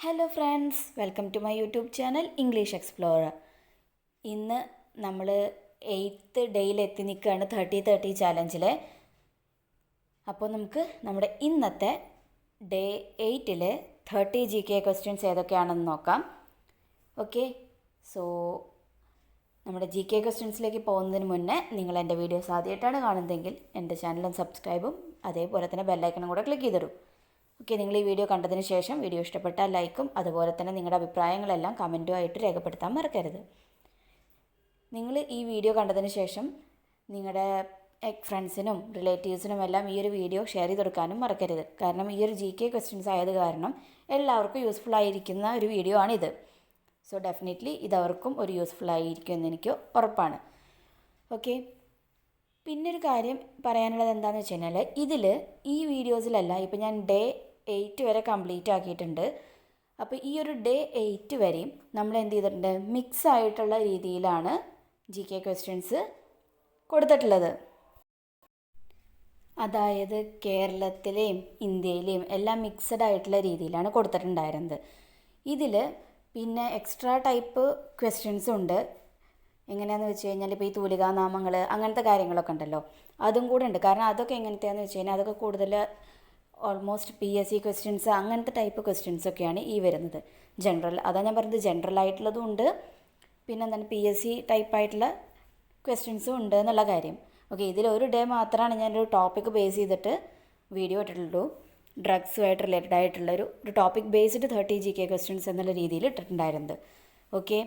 Hello friends, welcome to my YouTube channel English Explorer. ഇന്ന് നമ്മൾ 8th ഡേയിൽ എത്തി നിൽക്കുകയാണ് 30-30 ചാലഞ്ചിൽ. അപ്പോൾ നമുക്ക് നമ്മുടെ ഇന്നത്തെ ഡേ 8ൽ 30 GK ക്വസ്റ്റ്യൻസ് ഏതൊക്കെയാണെന്ന് നോക്കാം. ഓക്കെ, സോ നമ്മുടെ GK ക്വസ്റ്റ്യൻസിലേക്ക് പോകുന്നതിന് മുന്നേ നിങ്ങൾ എൻ്റെ വീഡിയോസ് ആദ്യമായിട്ടാണ് കാണുന്നതെങ്കിൽ എൻ്റെ ചാനലും സബ്സ്ക്രൈബും അതേപോലെ തന്നെ ബെല്ലൈക്കണും കൂടെ ക്ലിക്ക് ചെയ്തിടും. ഓക്കെ, നിങ്ങൾ ഈ വീഡിയോ കണ്ടതിന് ശേഷം വീഡിയോ ഇഷ്ടപ്പെട്ടാൽ ലൈക്കും അതുപോലെ തന്നെ നിങ്ങളുടെ അഭിപ്രായങ്ങളെല്ലാം കമൻറ്റുമായിട്ട് രേഖപ്പെടുത്താൻ മറക്കരുത്. നിങ്ങൾ ഈ വീഡിയോ കണ്ടതിന് ശേഷം നിങ്ങളുടെ ഫ്രണ്ട്സിനും റിലേറ്റീവ്സിനും എല്ലാം ഈ ഒരു വീഡിയോ ഷെയർ ചെയ്ത് കൊടുക്കാനും മറക്കരുത്. കാരണം ഈ ഒരു GK ക്വസ്റ്റ്യൻസ് ആയത് കാരണം എല്ലാവർക്കും യൂസ്ഫുൾ ആയിരിക്കുന്ന ഒരു വീഡിയോ ആണിത്. സോ ഡെഫിനറ്റ്ലി ഇതവർക്കും ഒരു യൂസ്ഫുൾ ആയിരിക്കുമെന്ന് എനിക്ക് ഉറപ്പാണ്. ഓക്കെ, പിന്നൊരു കാര്യം പറയാനുള്ളത് എന്താണെന്ന് വെച്ച് കഴിഞ്ഞാൽ ഇതിൽ ഈ വീഡിയോസിലല്ല, ഇപ്പോൾ ഞാൻ ഡേ 8 വരെ കംപ്ലീറ്റ് ആക്കിയിട്ടുണ്ട്. അപ്പോൾ ഈ ഒരു ഡേ 8 വരെയും നമ്മൾ എന്ത് ചെയ്തിട്ടുണ്ട്, മിക്സ് ആയിട്ടുള്ള രീതിയിലാണ് GK ക്വസ്റ്റ്യൻസ് കൊടുത്തിട്ടുള്ളത്. അതായത് കേരളത്തിലെയും ഇന്ത്യയിലെയും എല്ലാം മിക്സഡ് ആയിട്ടുള്ള രീതിയിലാണ് കൊടുത്തിട്ടുണ്ടായിരുന്നത്. ഇതിൽ പിന്നെ എക്സ്ട്രാ ടൈപ്പ് ക്വസ്റ്റ്യൻസും ഉണ്ട്. എങ്ങനെയാണെന്ന് വെച്ച് കഴിഞ്ഞാൽ ഇപ്പോൾ ഈ തൂലികാനാമങ്ങൾ അങ്ങനത്തെ കാര്യങ്ങളൊക്കെ ഉണ്ടല്ലോ, അതും കൂടെ ഉണ്ട്. കാരണം അതൊക്കെ എങ്ങനത്തെയാണെന്ന് വെച്ച് കഴിഞ്ഞാൽ അതൊക്കെ കൂടുതൽ ഓൾമോസ്റ്റ് PSC ക്വസ്റ്റ്യൻസ് അങ്ങനത്തെ ടൈപ്പ് ക്വസ്റ്റ്യൻസൊക്കെയാണ് ഈ വരുന്നത്. ജനറൽ, അതാണ് ഞാൻ പറഞ്ഞത്, ജനറൽ ആയിട്ടുള്ളതും ഉണ്ട്, പിന്നെ എന്താണ് PSC ടൈപ്പായിട്ടുള്ള ക്വസ്റ്റ്യൻസും ഉണ്ട് എന്നുള്ള കാര്യം. ഓക്കെ, ഇതിലൊരു ഡേ മാത്രമാണ് ഞാനൊരു ടോപ്പിക്ക് ബേസ് ചെയ്തിട്ട് വീഡിയോ ഇട്ടിട്ടുള്ളൂ. ഡ്രഗ്സുമായിട്ട് റിലേറ്റഡ് ആയിട്ടുള്ള ഒരു ടോപ്പിക് ബേസ്ഡ് 30 GK ക്വസ്റ്റ്യൻസ് എന്നുള്ള രീതിയിൽ ഇട്ടിട്ടുണ്ടായിരുന്നത്. ഓക്കെ,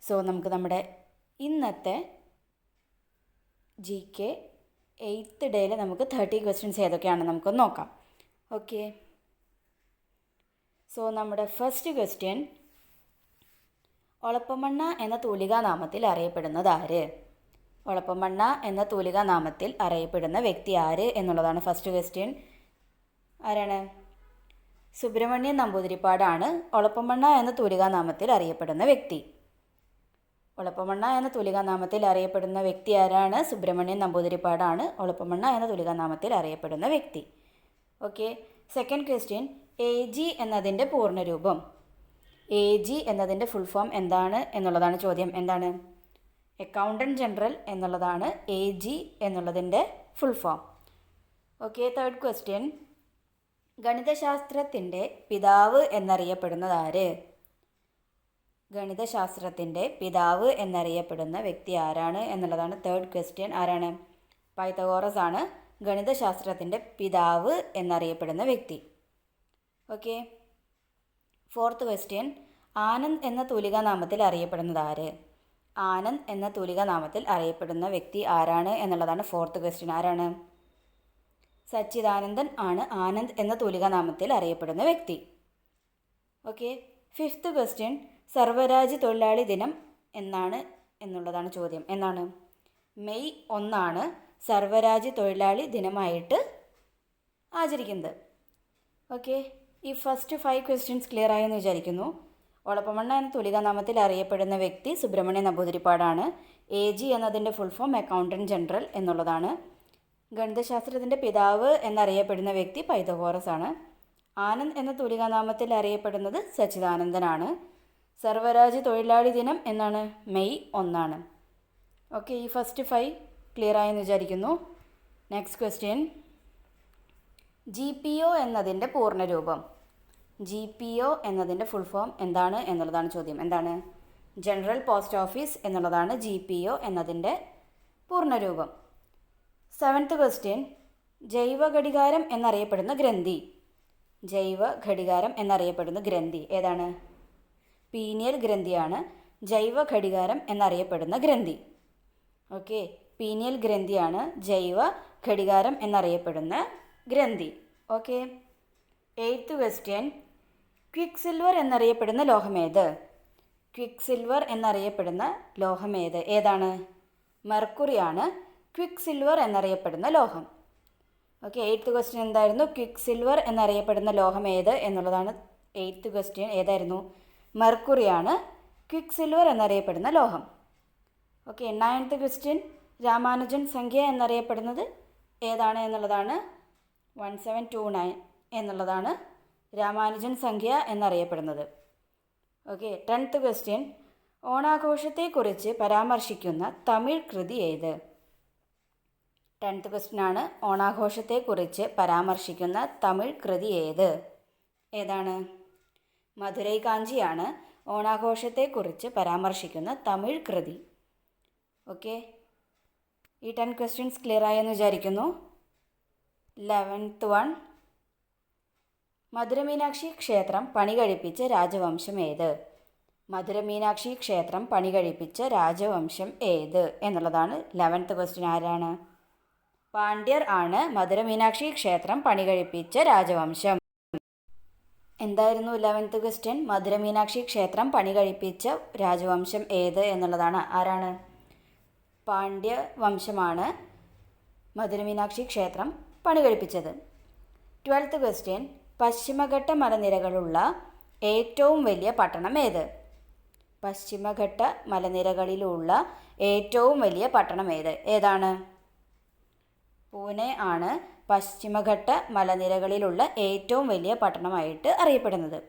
സോ നമുക്ക് നമ്മുടെ ഇന്നത്തെ GK 8th ഡേയിൽ നമുക്ക് 30 ക്വസ്റ്റ്യൻസ് ഏതൊക്കെയാണെന്ന് നമുക്കൊന്ന് നോക്കാം. ഓക്കെ, സോ നമ്മുടെ ഫസ്റ്റ് ക്വസ്റ്റ്യൻ, ഒളപ്പമണ്ണ എന്ന തൂലികാനാമത്തിൽ അറിയപ്പെടുന്നത് ആര്? ഒളപ്പമണ്ണ എന്ന തൂലികാനാമത്തിൽ അറിയപ്പെടുന്ന വ്യക്തി ആര് എന്നുള്ളതാണ് ഫസ്റ്റ് ക്വസ്റ്റ്യൻ. ആരാണ്? സുബ്രഹ്മണ്യൻ നമ്പൂതിരിപ്പാടാണ് ഒളപ്പമണ്ണ എന്ന തൂലികാനാമത്തിൽ അറിയപ്പെടുന്ന വ്യക്തി. ഒളപ്പമണ്ണ എന്ന തൂലികാനാമത്തിൽ അറിയപ്പെടുന്ന വ്യക്തി ആരാണ്? സുബ്രഹ്മണ്യൻ നമ്പൂതിരിപ്പാടാണ് ഒളപ്പമണ്ണ എന്ന തൂലികാനാമത്തിൽ അറിയപ്പെടുന്ന വ്യക്തി. ഓക്കെ, സെക്കൻഡ് ക്വസ്റ്റ്യൻ, AG എന്നതിൻ്റെ പൂർണ്ണരൂപം. AG എന്നതിൻ്റെ ഫുൾ ഫോം എന്താണ് എന്നുള്ളതാണ് ചോദ്യം. എന്താണ്? അക്കൗണ്ടൻറ്റ് ജനറൽ എന്നുള്ളതാണ് AG എന്നുള്ളതിൻ്റെ full form. Okay, third question, ഗണിതശാസ്ത്രത്തിൻ്റെ പിതാവ് എന്നറിയപ്പെടുന്നത് ആര്? ഗണിതശാസ്ത്രത്തിൻ്റെ പിതാവ് എന്നറിയപ്പെടുന്ന വ്യക്തി ആരാണ് എന്നുള്ളതാണ് തേർഡ് ക്വസ്റ്റ്യൻ. ആരാണ്? പൈതഗോറസ് ആണ് ഗണിതശാസ്ത്രത്തിൻ്റെ പിതാവ് എന്നറിയപ്പെടുന്ന വ്യക്തി. ഓക്കെ, ഫോർത്ത് ക്വസ്റ്റ്യൻ, ആനന്ദ് എന്ന തൂലികാനാമത്തിൽ അറിയപ്പെടുന്നത് ആര്? ആനന്ദ് എന്ന തൂലികാനാമത്തിൽ അറിയപ്പെടുന്ന വ്യക്തി ആരാണ് എന്നുള്ളതാണ് ഫോർത്ത് ക്വസ്റ്റ്യൻ. ആരാണ്? സച്ചിദാനന്ദൻ ആണ് ആനന്ദ് എന്ന തൂലികാനാമത്തിൽ അറിയപ്പെടുന്ന വ്യക്തി. ഓക്കെ, ഫിഫ്ത്ത് ക്വസ്റ്റ്യൻ, സർവ്വരാജ്യ തൊഴിലാളി ദിനം എന്നാണ് എന്നുള്ളതാണ് ചോദ്യം. എന്നാണ്? മെയ് 1 സർവ്വരാജ്യ തൊഴിലാളി ദിനമായിട്ട് ആചരിക്കുന്നത്. ഓക്കെ, ഈ ഫസ്റ്റ് 5 ക്വസ്റ്റ്യൻസ് ക്ലിയർ ആയെന്ന് വിചാരിക്കുന്നു. ഒളപ്പമണ്ണ എന്ന തൂലികാനാമത്തിൽ അറിയപ്പെടുന്ന വ്യക്തി സുബ്രഹ്മണ്യൻ നമ്പൂതിരിപ്പാടാണ്. AG എന്നതിൻ്റെ ഫുൾ ഫോം അക്കൗണ്ടൻറ്റ് ജനറൽ എന്നുള്ളതാണ്. ഗണിതശാസ്ത്രത്തിൻ്റെ പിതാവ് എന്നറിയപ്പെടുന്ന വ്യക്തി പൈതഗോറസ് ആണ്. ആനന്ദ് എന്ന തൂലികാനാമത്തിൽ അറിയപ്പെടുന്നത് സച്ചിദാനന്ദനാണ്. സർവ്വരാജ്യ തൊഴിലാളി ദിനം എന്നാണ്? മെയ് 1. ഓക്കെ, ഈ ഫസ്റ്റ് 5 ക്ലിയർ ആയെന്ന് വിചാരിക്കുന്നു. നെക്സ്റ്റ് ക്വസ്റ്റ്യൻ, GPO എന്നതിൻ്റെ പൂർണ്ണരൂപം. GPO എന്നതിൻ്റെ ഫുൾ ഫോം എന്താണ് എന്നുള്ളതാണ് ചോദ്യം. എന്താണ്? ജനറൽ പോസ്റ്റ് ഓഫീസ് എന്നുള്ളതാണ് GPO എന്നതിൻ്റെ പൂർണ്ണരൂപം. സെവൻത്ത് ക്വസ്റ്റ്യൻ, ജൈവ ഘടികാരം എന്നറിയപ്പെടുന്ന ഗ്രന്ഥി. ജൈവ ഘടികാരം എന്നറിയപ്പെടുന്ന ഗ്രന്ഥി ഏതാണ്? പീനിയൽ ഗ്രന്ഥിയാണ് ജൈവ ഘടികാരം എന്നറിയപ്പെടുന്ന ഗ്രന്ഥി. ഓക്കെ, പീനിയൽ ഗ്രന്ഥിയാണ് ജൈവ ഘടികാരം എന്നറിയപ്പെടുന്ന ഗ്രന്ഥി. Okay, eighth question, quick silver എന്നറിയപ്പെടുന്ന ലോഹമേത്? ക്വിക്ക് സിൽവർ എന്നറിയപ്പെടുന്ന ലോഹമേത്? ഏതാണ്? മെർക്കുറിയാണ് ക്വിക്ക് സിൽവർ എന്നറിയപ്പെടുന്ന ലോഹം. ഓക്കെ, എയ്ത്ത് ക്വസ്റ്റ്യൻ എന്തായിരുന്നു? ക്വിക്ക് സിൽവർ എന്നറിയപ്പെടുന്ന ലോഹം ഏത് എന്നുള്ളതാണ് എയ്ത്ത് ക്വസ്റ്റ്യൻ. ഏതായിരുന്നു? മെർക്കുറിയാണ് ക്വിക്ക് സിൽവർ എന്നറിയപ്പെടുന്ന ലോഹം. ഓക്കെ, നയൻത്ത് ക്വസ്റ്റ്യൻ, രാമാനുജൻ സംഖ്യ എന്നറിയപ്പെടുന്നത് ഏതാണ് എന്നുള്ളതാണ് 1729 എന്നുള്ളതാണ് രാമാനുജൻ സംഖ്യ എന്നറിയപ്പെടുന്നത്. Okay, 10th question. ഓണാഘോഷത്തെക്കുറിച്ച് പരാമർശിക്കുന്ന തമിഴ് കൃതി ഏത്? 10th ക്വസ്റ്റ്യനാണ്. ഓണാഘോഷത്തെക്കുറിച്ച് പരാമർശിക്കുന്ന തമിഴ് കൃതി ഏത്? ഏതാണ്? മധുരൈ കാഞ്ചിയാണ് ഓണാഘോഷത്തെക്കുറിച്ച് പരാമർശിക്കുന്ന തമിഴ് കൃതി. ഓക്കെ, ഈ 10 ക്വസ്റ്റ്യൻസ് ക്ലിയർ ആയെന്ന് വിചാരിക്കുന്നു. 11th one. മധുരമീനാക്ഷി ക്ഷേത്രം പണികഴിപ്പിച്ച രാജവംശം ഏത്? മധുരമീനാക്ഷി ക്ഷേത്രം പണികഴിപ്പിച്ച രാജവംശം ഏത് എന്നുള്ളതാണ് 11th ക്വസ്റ്റ്യൻ. ആരാണ്? പാണ്ഡ്യർ ആണ് മധുരമീനാക്ഷി ക്ഷേത്രം പണികഴിപ്പിച്ച രാജവംശം. എന്തായിരുന്നു 11th ക്വസ്റ്റ്യൻ? മധുരമീനാക്ഷി ക്ഷേത്രം പണികഴിപ്പിച്ച രാജവംശം ഏത് എന്നുള്ളതാണ്. ആരാണ്? പാണ്ഡ്യ വംശമാണ് മധുരമീനാക്ഷി ക്ഷേത്രം പണികഴിപ്പിച്ചത്. 12th question. പശ്ചിമഘട്ട മലനിരകളുള്ള ഏറ്റവും വലിയ പട്ടണം ഏത്? പശ്ചിമഘട്ട മലനിരകളിലുള്ള ഏറ്റവും വലിയ പട്ടണം ഏത്? ഏതാണ്? പൂനെ ആണ് പശ്ചിമഘട്ട മലനിരകളിലുള്ള ഏറ്റവും വലിയ പട്ടണമായിട്ട് അറിയപ്പെടുന്നത്.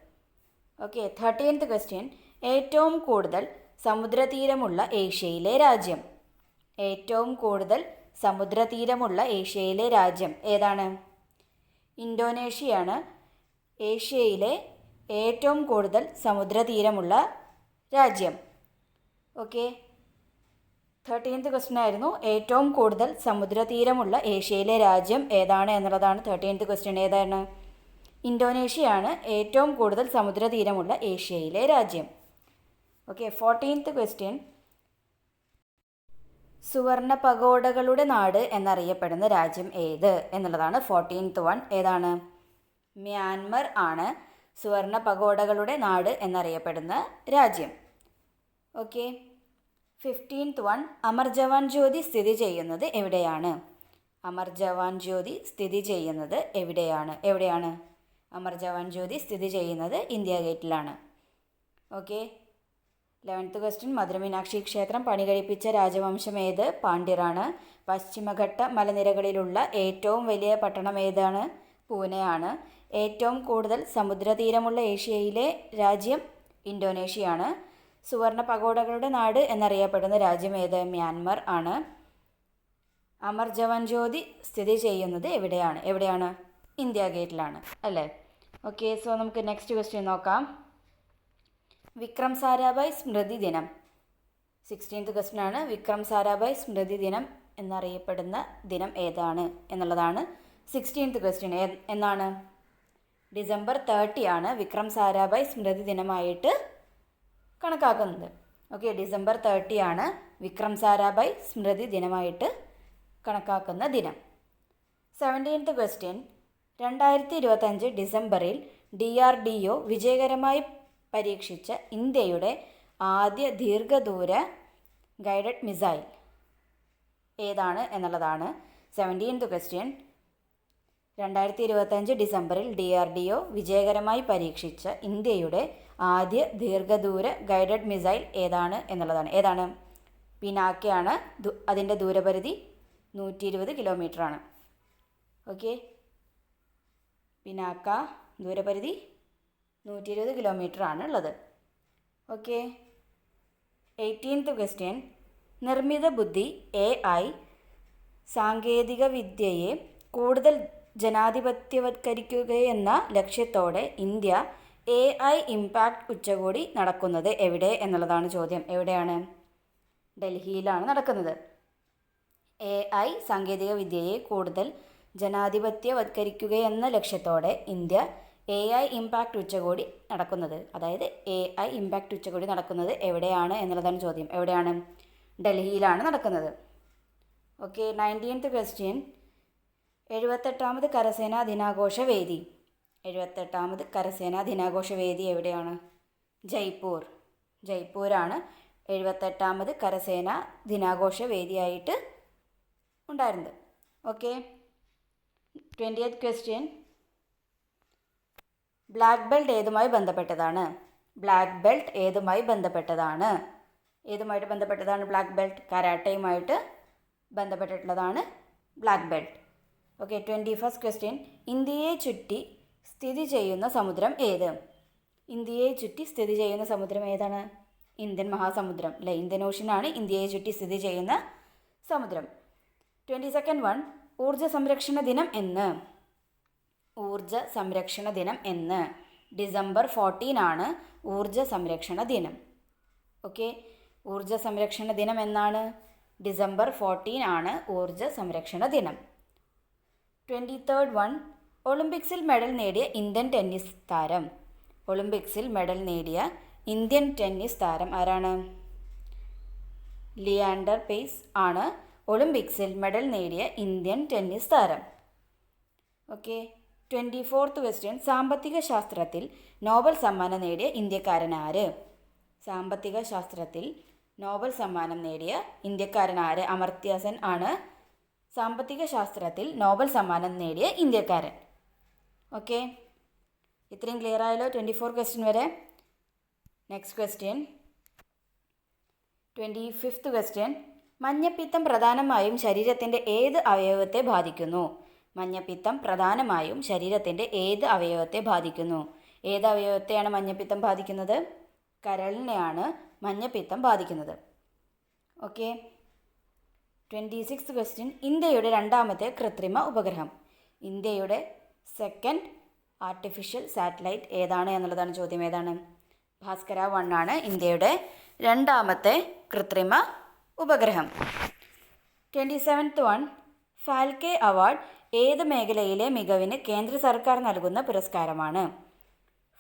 Okay, 13th question. ഏറ്റവും കൂടുതൽ സമുദ്രതീരമുള്ള ഏഷ്യയിലെ രാജ്യം. ഏറ്റവും കൂടുതൽ സമുദ്രതീരമുള്ള ഏഷ്യയിലെ രാജ്യം ഏതാണ്? ഇന്തോനേഷ്യയാണ് ഏഷ്യയിലെ ഏറ്റവും കൂടുതൽ സമുദ്രതീരമുള്ള രാജ്യം. ഓക്കെ, 13th ക്വസ്റ്റ്യൻ ആയിരുന്നു. ഏറ്റവും കൂടുതൽ സമുദ്രതീരമുള്ള ഏഷ്യയിലെ രാജ്യം ഏതാണ് എന്നുള്ളതാണ് 13th ക്വസ്റ്റ്യൻ. ഏതാണ്? ഇന്തോനേഷ്യയാണ് ഏറ്റവും കൂടുതൽ സമുദ്രതീരമുള്ള ഏഷ്യയിലെ രാജ്യം. Okay, 14th question. സുവർണ പഗോഡകളുടെ നാട് എന്നറിയപ്പെടുന്ന രാജ്യം ഏത് എന്നുള്ളതാണ് 14th വൺ. ഏതാണ്? മ്യാൻമർ ആണ് സുവർണ പഗോഡകളുടെ നാട് എന്നറിയപ്പെടുന്ന രാജ്യം. Okay, 15th one. Amar Jawan Jyoti സ്ഥിതി ചെയ്യുന്നത് എവിടെയാണ്? അമർ ജവാൻ ജ്യോതി സ്ഥിതി ചെയ്യുന്നത് എവിടെയാണ്? എവിടെയാണ് അമർ ജവാൻ ജ്യോതി സ്ഥിതി ചെയ്യുന്നത്? ഇന്ത്യ ഗേറ്റിലാണ്. Okay, 11th question. മധുരമീനാക്ഷി ക്ഷേത്രം പണികഴിപ്പിച്ച രാജവംശം ഏത്? പാണ്ഡ്യരാണ്. പശ്ചിമഘട്ട മലനിരകളിലുള്ള ഏറ്റവും വലിയ പട്ടണം ഏതാണ്? പൂനെയാണ്. ഏറ്റവും കൂടുതൽ സമുദ്രതീരമുള്ള ഏഷ്യയിലെ രാജ്യം ഇന്തോനേഷ്യയാണ്. സുവർണ പഗോഡകളുടെ നാട് എന്നറിയപ്പെടുന്ന രാജ്യം ഏത്? മ്യാൻമർ ആണ്. അമർ ജവാൻ ജ്യോതി സ്ഥിതി ചെയ്യുന്നത് എവിടെയാണ്? എവിടെയാണ്? ഇന്ത്യ ഗേറ്റിലാണ് അല്ലേ? ഓക്കെ, സോ നമുക്ക് നെക്സ്റ്റ് ക്വസ്റ്റ്യൻ നോക്കാം. വിക്രം സാരാഭായ് സ്മൃതി ദിനം. 16th ക്വസ്റ്റ്യൻ ആണ്. വിക്രം സാരാഭായ് സ്മൃതി ദിനം എന്നറിയപ്പെടുന്ന ദിനം ഏതാണ് എന്നുള്ളതാണ് 16th ക്വസ്റ്റ്യൻ. എന്നാണ്? ഡിസംബർ 30 ആണ് വിക്രം സാരാഭായ് സ്മൃതി ദിനമായിട്ട് കണക്കാക്കുന്നത്. ഓക്കെ, ഡിസംബർ 30 ആണ് വിക്രം സാരാഭായ് സ്മൃതി ദിനമായിട്ട് കണക്കാക്കുന്ന ദിനം. 17th question. 2025 ഡിസംബറിൽ DRDO വിജയകരമായി പരീക്ഷിച്ച ഇന്ത്യയുടെ ആദ്യ ദീർഘദൂര ഗൈഡഡ് മിസൈൽ ഏതാണ് എന്നുള്ളതാണ് 17th ക്വസ്റ്റ്യൻ. 2025 ഡിസംബറിൽ DRDO വിജയകരമായി പരീക്ഷിച്ച ഇന്ത്യയുടെ ആദ്യ ദീർഘദൂര ഗൈഡഡ് മിസൈൽ ഏതാണ് എന്നുള്ളതാണ്. ഏതാണ്? പിനാക്കയാണ്. അതിൻ്റെ ദൂരപരിധി 120 കിലോമീറ്ററാണ്. ഓക്കെ, പിനാക്ക ദൂരപരിധി 120 കിലോമീറ്റർ ആണ് ഉള്ളത്. Okay, 18th question. നിർമ്മിത ബുദ്ധി AI സാങ്കേതിക വിദ്യയെ കൂടുതൽ ജനാധിപത്യവത്കരിക്കുകയെന്ന ലക്ഷ്യത്തോടെ ഇന്ത്യ AI ഇമ്പാക്റ്റ് ഉച്ചകോടി നടക്കുന്നത് എവിടെ എന്നുള്ളതാണ് ചോദ്യം. എവിടെയാണ്? ഡൽഹിയിലാണ് നടക്കുന്നത്. AI സാങ്കേതിക വിദ്യയെ കൂടുതൽ ജനാധിപത്യവത്കരിക്കുകയെന്ന ലക്ഷ്യത്തോടെ ഇന്ത്യ AI ഇമ്പാക്റ്റ് ഉച്ചകോടി നടക്കുന്നത്, അതായത് AI ഇമ്പാക്റ്റ് ഉച്ചകോടി നടക്കുന്നത് എവിടെയാണ് എന്നുള്ളതാണ് ചോദ്യം. എവിടെയാണ്? ഡൽഹിയിലാണ് നടക്കുന്നത്. Okay, 19th question. 78ാമത് കരസേനാ ദിനാഘോഷ വേദി. 78ാമത് കരസേനാ ദിനാഘോഷ വേദി എവിടെയാണ്? ജയ്പൂർ. ജയ്പൂരാണ് 78ാമത് കരസേനാ ദിനാഘോഷ വേദിയായിട്ട് ഉണ്ടായിരുന്നത്. Okay, 20th question. Black belt ഏതുമായി ബന്ധപ്പെട്ടതാണ്? ബ്ലാക്ക് ബെൽറ്റ് ഏതുമായി ബന്ധപ്പെട്ടതാണ്? ഏതുമായിട്ട് ബന്ധപ്പെട്ടതാണ് ബ്ലാക്ക് ബെൽറ്റ്? കരാട്ടയുമായിട്ട് ബന്ധപ്പെട്ടിട്ടുള്ളതാണ് black belt. Okay, 21st question. ഇന്ത്യയെ ചുറ്റി സ്ഥിതി ചെയ്യുന്ന സമുദ്രം ഏത്? ഇന്ത്യയെ ചുറ്റി സ്ഥിതി ചെയ്യുന്ന സമുദ്രം ഏതാണ്? ഇന്ത്യൻ മഹാസമുദ്രം അല്ലെ, ഇന്ത്യൻ ഓഷ്യനാണ് ഇന്ത്യയെ ചുറ്റി സ്ഥിതി ചെയ്യുന്ന സമുദ്രം. 22nd വൺ, ഊർജ്ജ സംരക്ഷണ ദിനം എന്ന്. ഊർജ്ജ സംരക്ഷണ ദിനം എന്ന് December 14 ആണ് ഊർജ്ജ സംരക്ഷണ ദിനം. ഓക്കെ, ഊർജ്ജ സംരക്ഷണ ദിനം എന്നാണ്? December 14 ആണ് ഊർജ്ജ സംരക്ഷണ ദിനം. 23rd വൺ, ഒളിമ്പിക്സിൽ മെഡൽ നേടിയ ഇന്ത്യൻ ടെന്നീസ് താരം. ഒളിമ്പിക്സിൽ മെഡൽ നേടിയ ഇന്ത്യൻ ടെന്നീസ് താരം ആരാണ്? ലിയാൻഡർ പേസ് ആണ് ഒളിമ്പിക്സിൽ മെഡൽ നേടിയ ഇന്ത്യൻ ടെന്നീസ് താരം. ഓക്കെ, 24th ക്വസ്റ്റ്യൻ, സാമ്പത്തിക ശാസ്ത്രത്തിൽ നോബൽ സമ്മാനം നേടിയ ഇന്ത്യക്കാരൻ ആര്? സാമ്പത്തിക ശാസ്ത്രത്തിൽ നോബൽ സമ്മാനം നേടിയ ഇന്ത്യക്കാരൻ ആര്? അമർത്യ സെൻ ആണ് സാമ്പത്തിക ശാസ്ത്രത്തിൽ നോബൽ സമ്മാനം നേടിയ ഇന്ത്യക്കാരൻ. ഓക്കെ, ഇത്രയും ക്ലിയർ ആയല്ലോ 24 ക്വസ്റ്റ്യൻ വരെ. നെക്സ്റ്റ് ക്വസ്റ്റ്യൻ, 25th ക്വസ്റ്റ്യൻ, മഞ്ഞപ്പിത്തം പ്രധാനമായും ശരീരത്തിൻ്റെ ഏത് അവയവത്തെ ബാധിക്കുന്നു? മഞ്ഞപ്പിത്തം പ്രധാനമായും ശരീരത്തിൻ്റെ ഏത് അവയവത്തെ ബാധിക്കുന്നു? ഏത് അവയവത്തെയാണ് മഞ്ഞപ്പിത്തം ബാധിക്കുന്നത്? കരളിനെയാണ് മഞ്ഞപ്പിത്തം ബാധിക്കുന്നത്. ഓക്കെ, 26th ക്വസ്റ്റ്യൻ, ഇന്ത്യയുടെ രണ്ടാമത്തെ കൃത്രിമ ഉപഗ്രഹം. ഇന്ത്യയുടെ സെക്കൻഡ് ആർട്ടിഫിഷ്യൽ സാറ്റലൈറ്റ് ഏതാണ് എന്നുള്ളതാണ് ചോദ്യം. ഏതാണ്? ഭാസ്കര 1 ആണ് ഇന്ത്യയുടെ രണ്ടാമത്തെ കൃത്രിമ ഉപഗ്രഹം. 27th വൺ, ഫാൽക്കെ അവാർഡ് ഏത് മേഖലയിലെ മികവിന് കേന്ദ്ര സർക്കാർ നൽകുന്ന പുരസ്കാരമാണ്?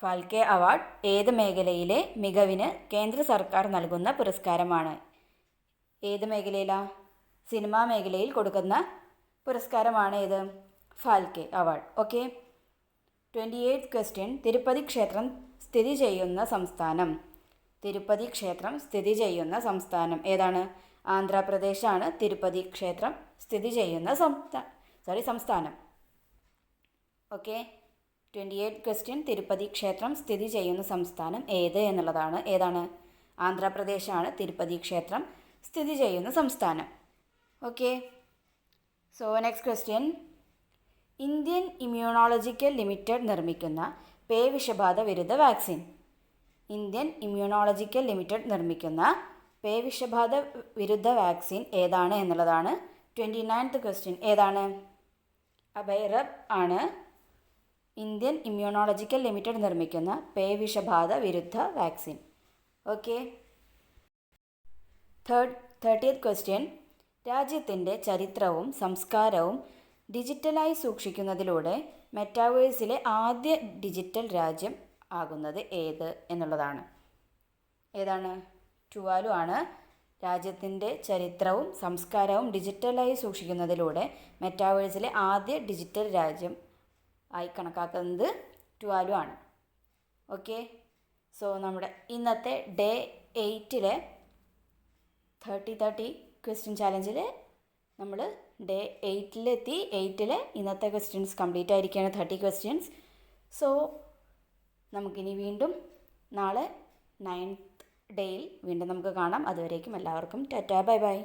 ഫാൽക്കെ അവാർഡ് ഏത് മേഖലയിലെ മികവിന് കേന്ദ്ര സർക്കാർ നൽകുന്ന പുരസ്കാരമാണ്? ഏത് മേഖലയിലാണ്? സിനിമാ മേഖലയിൽ കൊടുക്കുന്ന പുരസ്കാരമാണ് ഏത്? Phalke award. Okay, 28th question, Tirupati ക്ഷേത്രം സ്ഥിതി ചെയ്യുന്ന സംസ്ഥാനം. തിരുപ്പതി ക്ഷേത്രം സ്ഥിതി ചെയ്യുന്ന സംസ്ഥാനം ഏതാണ്? ആന്ധ്രാപ്രദേശാണ് തിരുപ്പതി ക്ഷേത്രം സ്ഥിതി ചെയ്യുന്ന സംസ്ഥാനം. ഓക്കെ, 28th ക്വസ്റ്റ്യൻ, തിരുപ്പതി ക്ഷേത്രം സ്ഥിതി ചെയ്യുന്ന സംസ്ഥാനം ഏത് എന്നുള്ളതാണ്. ഏതാണ്? ആന്ധ്രാപ്രദേശാണ് തിരുപ്പതി ക്ഷേത്രം സ്ഥിതി ചെയ്യുന്ന സംസ്ഥാനം. Okay, so next question, Indian immunological limited നിർമ്മിക്കുന്ന പേവിഷബാധ വിരുദ്ധ വാക്സിൻ. ഇന്ത്യൻ ഇമ്മ്യൂണോളജിക്കൽ ലിമിറ്റഡ് നിർമ്മിക്കുന്ന പേവിഷബാധ വിരുദ്ധ വാക്സിൻ ഏതാണ് എന്നുള്ളതാണ് 29th ക്വസ്റ്റ്യൻ. ഏതാണ്? അബൈറബ് ആണ് ഇന്ത്യൻ ഇമ്മ്യൂണോളജിക്കൽ ലിമിറ്റഡ് നിർമ്മിക്കുന്ന പേവിഷബാധ വിരുദ്ധ വാക്സിൻ. ഓക്കെ, 30th ക്വസ്റ്റ്യൻ, രാജ്യത്തിൻ്റെ ചരിത്രവും സംസ്കാരവും ഡിജിറ്റലായി സൂക്ഷിക്കുന്നതിലൂടെ മെറ്റാവേഴ്സിലെ ആദ്യ ഡിജിറ്റൽ രാജ്യം ആകുന്നത് ഏത് എന്നുള്ളതാണ്. ഏതാണ്? ടുവാലു ആണ് രാജ്യത്തിൻ്റെ ചരിത്രവും സംസ്കാരവും ഡിജിറ്റലായി സൂക്ഷിക്കുന്നതിലൂടെ മെറ്റാവേഴ്സിലെ ആദ്യ ഡിജിറ്റൽ രാജ്യം ആയി കണക്കാക്കുന്നത് ടുവാലു ആണ്. ഓക്കെ, സോ നമ്മുടെ ഇന്നത്തെ ഡേ 8-ലെ 30 ക്വസ്റ്റ്യൻ ചാലഞ്ചിൽ നമ്മൾ ഡേ 8-ലെത്തി. 8-ലെ ഇന്നത്തെ ക്വസ്റ്റ്യൻസ് കംപ്ലീറ്റ് ആയിരിക്കുകയാണ്, 30 ക്വസ്റ്റ്യൻസ്. സോ നമുക്കിനി വീണ്ടും നാളെ 9th ഡേയിൽ വീണ്ടും നമുക്ക് കാണാം. അതുവരേക്കും എല്ലാവർക്കും ടാറ്റാ, ബൈ ബൈ.